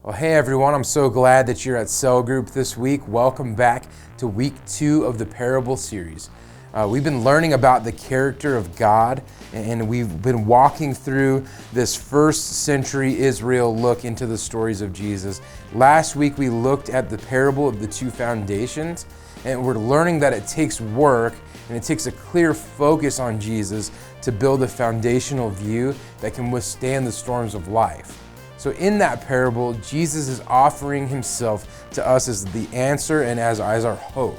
Well, hey everyone, I'm so glad that you're at Cell Group this week. Welcome back to week 2 of the Parable series. We've been learning about the character of God, and we've been walking through this first century Israel look into the stories of Jesus. Last week we looked at the parable of the two foundations, and we're learning that it takes work and it takes a clear focus on Jesus to build a foundational view that can withstand the storms of life. So in that parable, Jesus is offering himself to us as the answer and as our hope.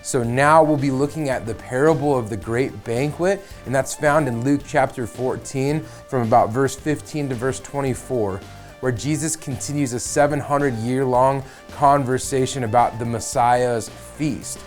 So now we'll be looking at the parable of the great banquet, and that's found in Luke chapter 14 from about verse 15 to verse 24, where Jesus continues a 700-year-long conversation about the Messiah's feast.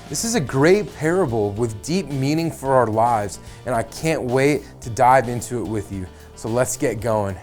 This is a great parable with deep meaning for our lives, and I can't wait to dive into it with you. So let's get going.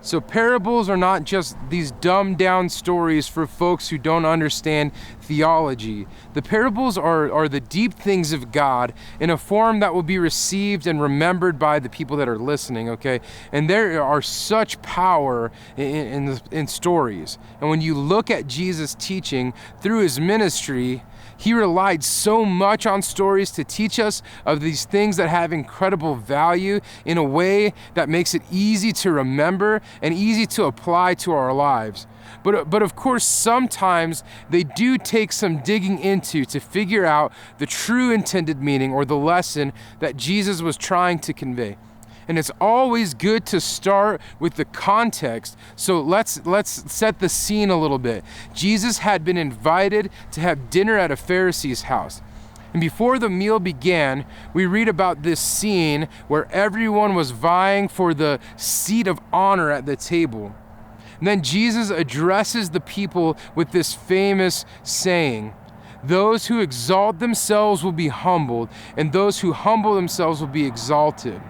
So parables are not just these dumbed down stories for folks who don't understand theology. The parables are the deep things of God in a form that will be received and remembered by the people that are listening, okay? And there are such power in stories. And when you look at Jesus' teaching through his ministry, he relied so much on stories to teach us of these things that have incredible value in a way that makes it easy to remember and easy to apply to our lives. But of course, sometimes they do take some digging into to figure out the true intended meaning or the lesson that Jesus was trying to convey. And it's always good to start with the context. So let's set the scene a little bit. Jesus had been invited to have dinner at a Pharisee's house. And before the meal began, we read about this scene where everyone was vying for the seat of honor at the table. And then Jesus addresses the people with this famous saying, "Those who exalt themselves will be humbled, and those who humble themselves will be exalted."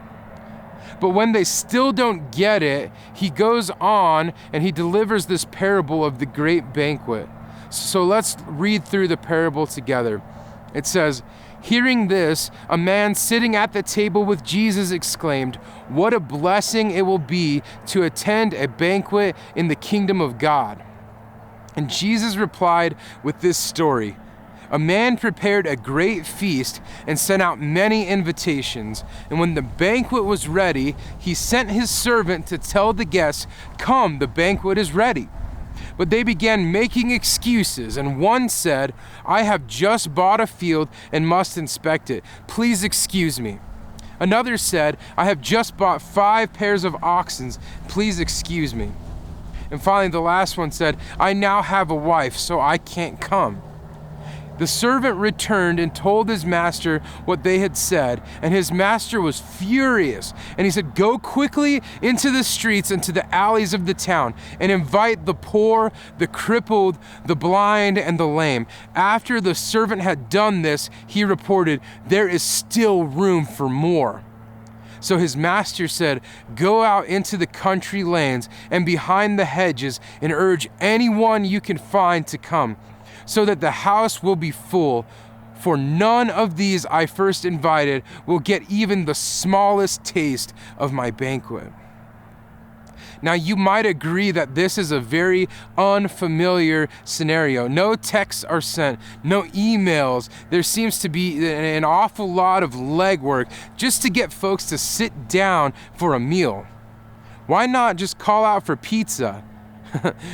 But when they still don't get it, he goes on and he delivers this parable of the great banquet. So let's read through the parable together. It says, "Hearing this, a man sitting at the table with Jesus exclaimed, 'What a blessing it will be to attend a banquet in the kingdom of God.' And Jesus replied with this story. A man prepared a great feast and sent out many invitations. And when the banquet was ready, he sent his servant to tell the guests, 'Come, the banquet is ready.' But they began making excuses, and one said, 'I have just bought a field and must inspect it. Please excuse me.' Another said, 'I have just bought 5 pairs of oxen. Please excuse me.' And finally, the last one said, 'I now have a wife, so I can't come.' The servant returned and told his master what they had said, and his master was furious. And he said, 'Go quickly into the streets and to the alleys of the town and invite the poor, the crippled, the blind, and the lame.' After the servant had done this, he reported, 'There is still room for more.' So his master said, 'Go out into the country lanes and behind the hedges and urge anyone you can find to come, so that the house will be full. For none of these I first invited will get even the smallest taste of my banquet.'" Now you might agree that this is a very unfamiliar scenario. No texts are sent, no emails. There seems to be an awful lot of legwork just to get folks to sit down for a meal. Why not just call out for pizza?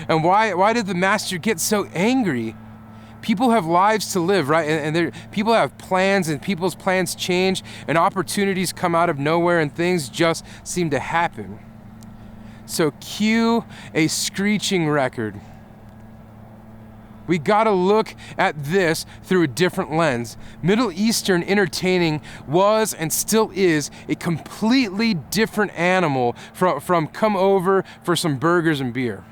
And why did the master get so angry? People have lives to live, right? And people have plans, and people's plans change, and opportunities come out of nowhere, and things just seem to happen. So cue a screeching record. We gotta look at this through a different lens. Middle Eastern entertaining was and still is a completely different animal from come over for some burgers and beer.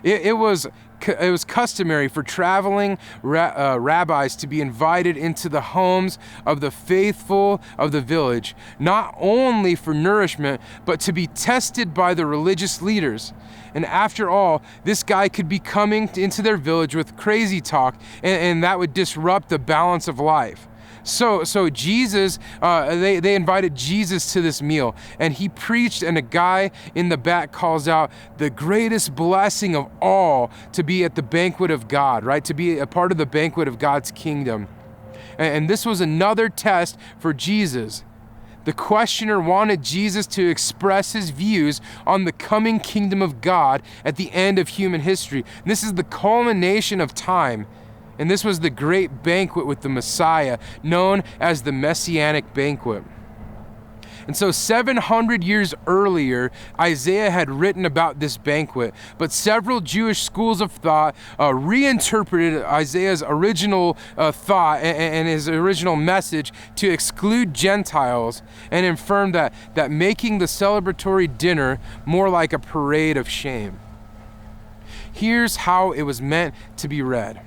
It was it was customary for traveling rabbis to be invited into the homes of the faithful of the village, not only for nourishment, but to be tested by the religious leaders. And after all, this guy could be coming into their village with crazy talk, and that would disrupt the balance of life. So Jesus, they invited Jesus to this meal, and he preached, and a guy in the back calls out, the greatest blessing of all to be at the banquet of God, right? To be a part of the banquet of God's kingdom. And this was another test for Jesus. The questioner wanted Jesus to express his views on the coming kingdom of God at the end of human history. And this is the culmination of time. And this was the great banquet with the Messiah, known as the Messianic banquet. And so 700 years earlier, Isaiah had written about this banquet, but several Jewish schools of thought reinterpreted Isaiah's original thought and his original message to exclude Gentiles and affirmed that making the celebratory dinner more like a parade of shame. Here's how it was meant to be read.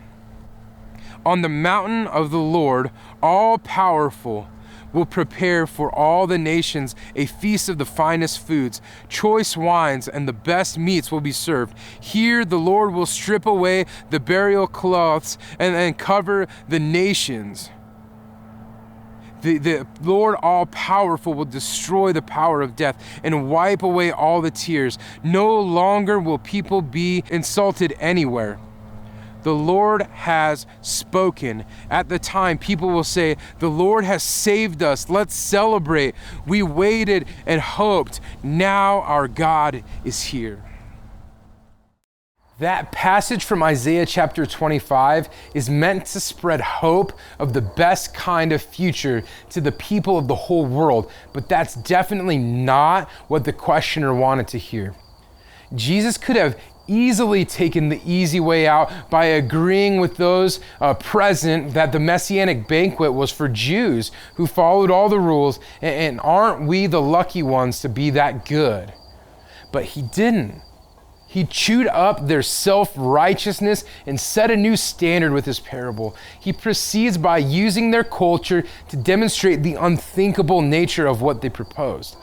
On the mountain of the Lord, all-powerful, will prepare for all the nations a feast of the finest foods. Choice wines and the best meats will be served. Here the Lord will strip away the burial cloths and cover the nations. The Lord all-powerful will destroy the power of death and wipe away all the tears. No longer will people be insulted anywhere. The Lord has spoken. At the time, people will say, the Lord has saved us. Let's celebrate. We waited and hoped. Now our God is here. That passage from Isaiah chapter 25 is meant to spread hope of the best kind of future to the people of the whole world, but that's definitely not what the questioner wanted to hear. Jesus could have easily taken the easy way out by agreeing with those present that the Messianic banquet was for Jews who followed all the rules, and aren't we the lucky ones to be that good? But he didn't. He chewed up their self-righteousness and set a new standard with his parable. He proceeds by using their culture to demonstrate the unthinkable nature of what they proposed.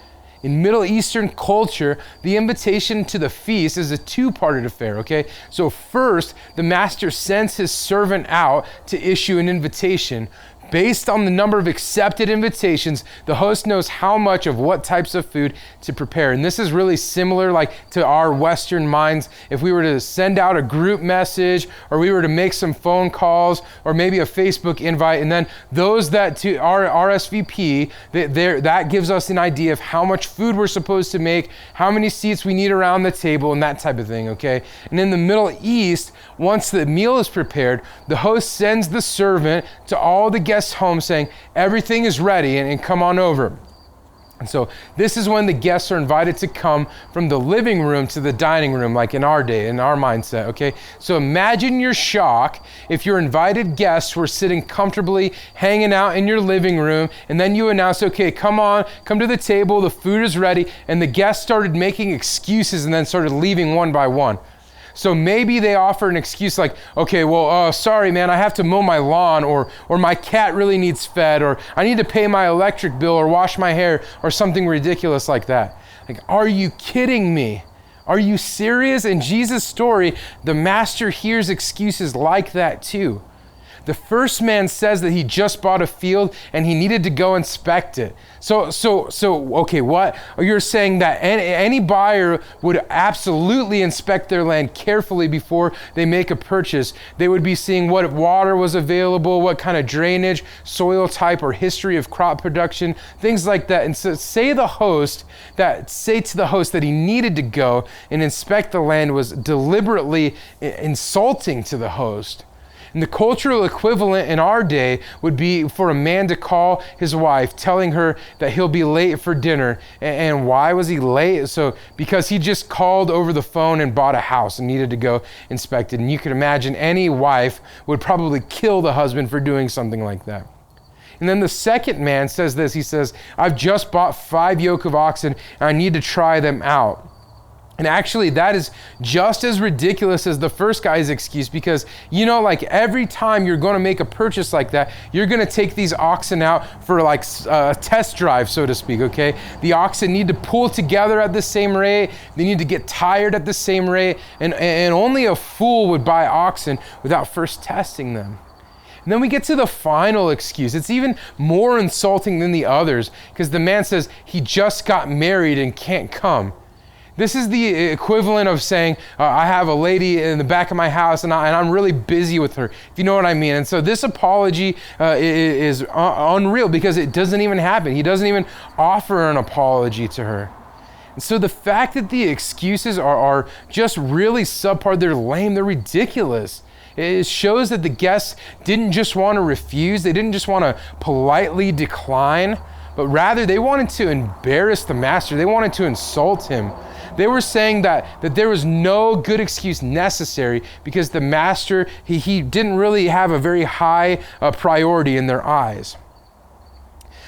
In Middle Eastern culture, the invitation to the feast is a two-parted affair, okay? So first, the master sends his servant out to issue an invitation. Based on the number of accepted invitations, the host knows how much of what types of food to prepare. And this is really similar to our Western minds. If we were to send out a group message, or we were to make some phone calls, or maybe a Facebook invite, and then those that to our RSVP, that gives us an idea of how much food we're supposed to make, how many seats we need around the table, and that type of thing, okay? And in the Middle East, once the meal is prepared, the host sends the servant to all the guests home saying, everything is ready and come on over. And so this is when the guests are invited to come from the living room to the dining room, like in our day, in our mindset, okay? So imagine your shock if your invited guests were sitting comfortably, hanging out in your living room, and then you announced, okay, come to the table, the food is ready, and the guests started making excuses and then started leaving one by one. So maybe they offer an excuse like, okay, well, sorry, man, I have to mow my lawn, or my cat really needs fed, or I need to pay my electric bill, or wash my hair, or something ridiculous like that. Like, are you kidding me? Are you serious? In Jesus' story, the master hears excuses like that too. The first man says that he just bought a field and he needed to go inspect it. So okay, what? You're saying that any buyer would absolutely inspect their land carefully before they make a purchase. They would be seeing what water was available, what kind of drainage, soil type, or history of crop production, things like that. And so say to the host that he needed to go and inspect the land was deliberately insulting to the host. And the cultural equivalent in our day would be for a man to call his wife, telling her that he'll be late for dinner. And why was he late? So because he just called over the phone and bought a house and needed to go inspect it. And you can imagine any wife would probably kill the husband for doing something like that. And then the second man says this. He says, I've just bought 5 yoke of oxen and I need to try them out. And actually, that is just as ridiculous as the first guy's excuse, because, like every time you're going to make a purchase like that, you're going to take these oxen out for like a test drive, so to speak, okay? The oxen need to pull together at the same rate. They need to get tired at the same rate. And only a fool would buy oxen without first testing them. And then we get to the final excuse. It's even more insulting than the others, because the man says he just got married and can't come. This is the equivalent of saying, I have a lady in the back of my house and I'm really busy with her, if you know what I mean. And so this apology is unreal, because it doesn't even happen. He doesn't even offer an apology to her. And so the fact that the excuses are just really subpar, they're lame, they're ridiculous. It shows that the guests didn't just want to refuse, they didn't just want to politely decline, but rather they wanted to embarrass the master. They wanted to insult him. They were saying that there was no good excuse necessary because the master, he didn't really have a very high priority in their eyes.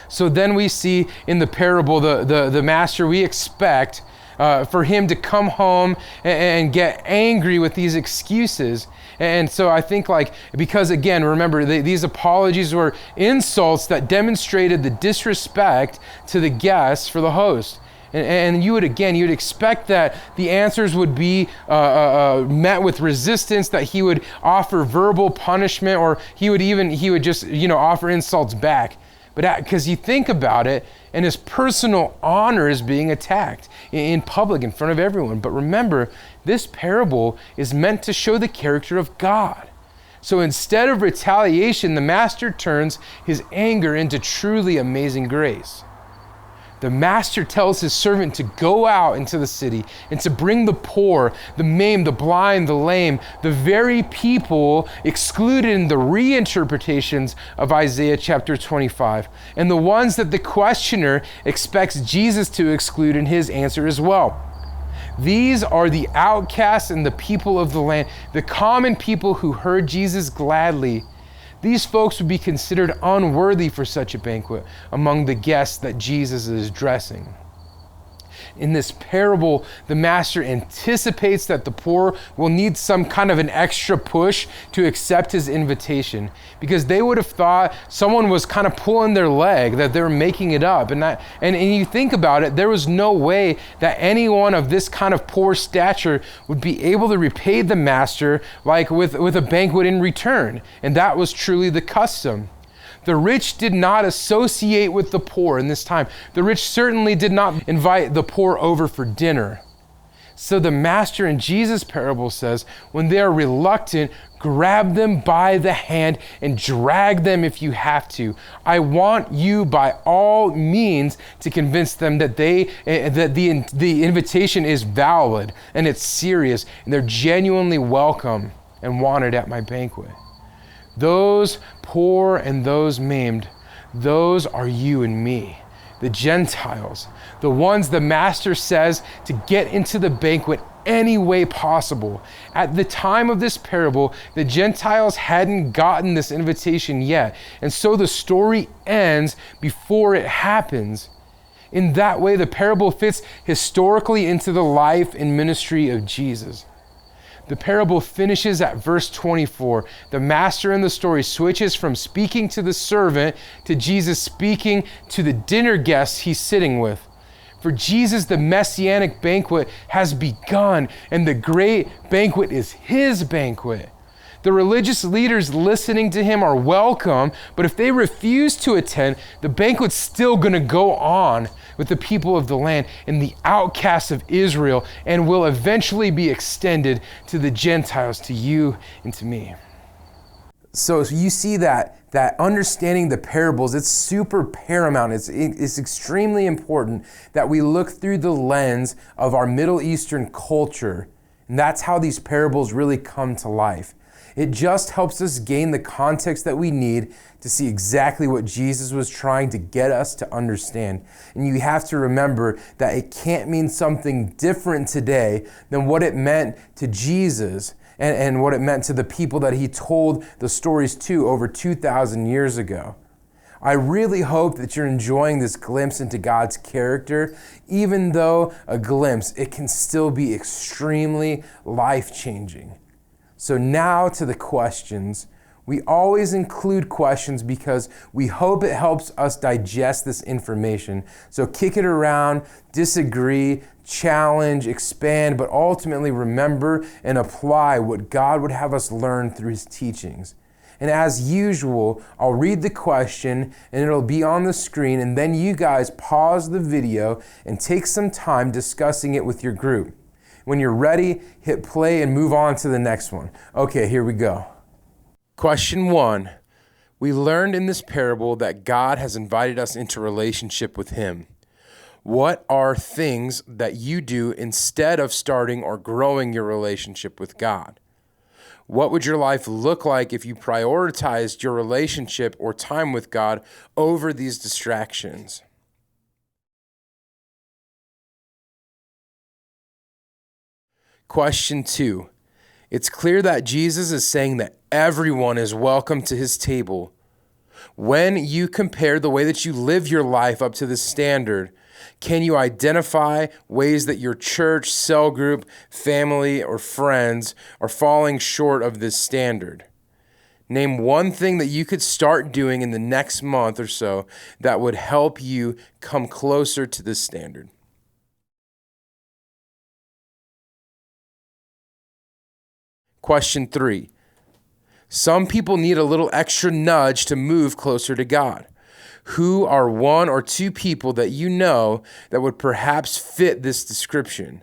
So then we see in the parable, the master, we expect for him to come home and get angry with these excuses. And so I think because again, remember, these apologies were insults that demonstrated the disrespect to the guests for the host. And you would expect that the answers would be met with resistance, that he would offer verbal punishment, or he would just offer insults back. But because you think about it, and his personal honor is being attacked in public in front of everyone. But remember, this parable is meant to show the character of God. So instead of retaliation, the master turns his anger into truly amazing grace. The master tells his servant to go out into the city and to bring the poor, the maimed, the blind, the lame, the very people excluded in the reinterpretations of Isaiah chapter 25, and the ones that the questioner expects Jesus to exclude in his answer as well. These are the outcasts and the people of the land, the common people who heard Jesus gladly. These folks would be considered unworthy for such a banquet among the guests that Jesus is addressing. In this parable, the master anticipates that the poor will need some kind of an extra push to accept his invitation, because they would have thought someone was kind of pulling their leg, that they were making it up. And you think about it, there was no way that anyone of this kind of poor stature would be able to repay the master with a banquet in return. And that was truly the custom. The rich did not associate with the poor in this time. The rich certainly did not invite the poor over for dinner. So the master in Jesus' parable says, when they are reluctant, grab them by the hand and drag them if you have to. I want you by all means to convince them that the invitation is valid and it's serious and they're genuinely welcome and wanted at my banquet. Those poor and those maimed, those are you and me, the Gentiles, the ones the master says to get into the banquet any way possible. At the time of this parable, the Gentiles hadn't gotten this invitation yet, and so the story ends before it happens. In that way, the parable fits historically into the life and ministry of Jesus. The parable finishes at verse 24. The master in the story switches from speaking to the servant to Jesus speaking to the dinner guests he's sitting with. For Jesus, the messianic banquet has begun, and the great banquet is his banquet. The religious leaders listening to him are welcome, but if they refuse to attend, the banquet's still going to go on with the people of the land and the outcasts of Israel, and will eventually be extended to the Gentiles, to you and to me. So you see that understanding the parables, it's super paramount. It's extremely important that we look through the lens of our Middle Eastern culture. And that's how these parables really come to life. It just helps us gain the context that we need to see exactly what Jesus was trying to get us to understand. And you have to remember that it can't mean something different today than what it meant to Jesus and what it meant to the people that he told the stories to over 2,000 years ago. I really hope that you're enjoying this glimpse into God's character. Even though a glimpse, it can still be extremely life-changing. So now to the questions. We always include questions because we hope it helps us digest this information. So kick it around, disagree, challenge, expand, but ultimately remember and apply what God would have us learn through his teachings. And as usual, I'll read the question and it'll be on the screen, and then you guys pause the video and take some time discussing it with your group. When you're ready, hit play and move on to the next one. Okay, here we go. Question 1. We learned in this parable that God has invited us into relationship with him. What are things that you do instead of starting or growing your relationship with God? What would your life look like if you prioritized your relationship or time with God over these distractions? Question 2. It's clear that Jesus is saying that everyone is welcome to his table. When you compare the way that you live your life up to this standard, can you identify ways that your church, cell group, family, or friends are falling short of this standard? Name one thing that you could start doing in the next month or so that would help you come closer to this standard. Question 3. Some people need a little extra nudge to move closer to God. Who are 1 or 2 people that you know that would perhaps fit this description?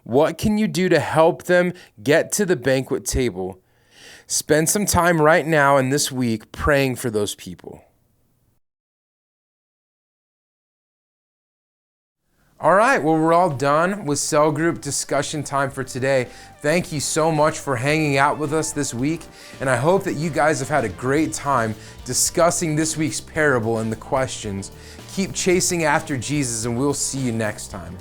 What can you do to help them get to the banquet table? Spend some time right now and this week praying for those people. All right, well, we're all done with cell group discussion time for today. Thank you so much for hanging out with us this week, and I hope that you guys have had a great time discussing this week's parable and the questions. Keep chasing after Jesus, and we'll see you next time.